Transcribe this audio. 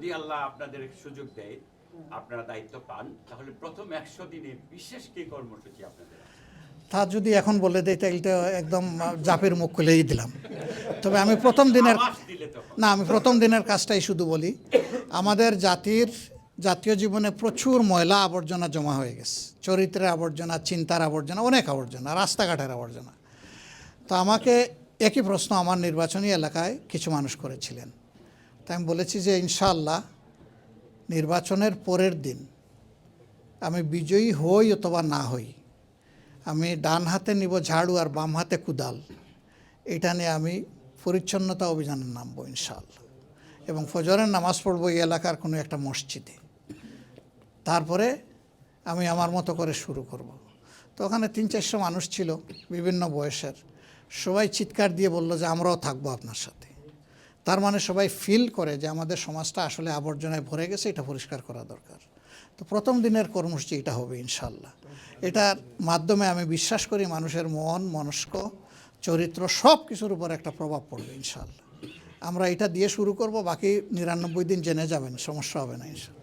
যদি আল্লাহ আপনাদের সুযোগ দেয়, আপনারা দায়িত্ব পান, তাহলে প্রথম 100 দিনে বিশেষ কি কর্মসূচি আপনাদের? তা যদি এখন বলে দেয় তাহলে তো একদম জাপের মুখ খুলেই দিলাম। তবে আমি প্রথম দিনের আমি প্রথম দিনের কাজটাই শুধু বলি, আমাদের জাতীয় জীবনে প্রচুর ময়লা আবর্জনা জমা হয়ে গেছে, চরিত্রের আবর্জনা, চিন্তার আবর্জনা, অনেক আবর্জনা, রাস্তাঘাটের আবর্জনা। তো আমাকে একই প্রশ্ন আমার নির্বাচনী এলাকায় কিছু মানুষ করেছিলেন। তাই আমি বলেছি যে ইনশাআল্লাহ নির্বাচনের পরের দিন আমি বিজয়ী হই অথবা না হই, আমি ডান হাতে নিব ঝাড়ু আর বাম হাতে কুদাল, এটা নিয়ে আমি পরিচ্ছন্নতা অভিযানে নামবো ইনশাআল্লাহ। এবং ফজরের নামাজ পড়বো এই এলাকার কোনো একটা মসজিদে। তারপরে আমি আমার মতো করে শুরু করব। তো ওখানে 300-400 মানুষ ছিল বিভিন্ন বয়সের, সবাই চিৎকার দিয়ে বলল যে আমরাও থাকবো আপনার সাথে। তার মানে সবাই ফিল করে যে আমাদের সমাজটা আসলে আবর্জনায় ভরে গেছে, এটা পরিষ্কার করা দরকার। তো প্রথম দিনের কর্মসূচি এটা হবে ইনশাআল্লাহ। এটার মাধ্যমে আমি বিশ্বাস করি মানুষের মন, মনস্ক, চরিত্র সব কিছুর উপর একটা প্রভাব পড়বে ইনশাআল্লাহ। আমরা এটা দিয়ে শুরু করব, বাকি 99 দিন জেনে যাবেন, সমস্যা হবে না ইনশাআল্লাহ।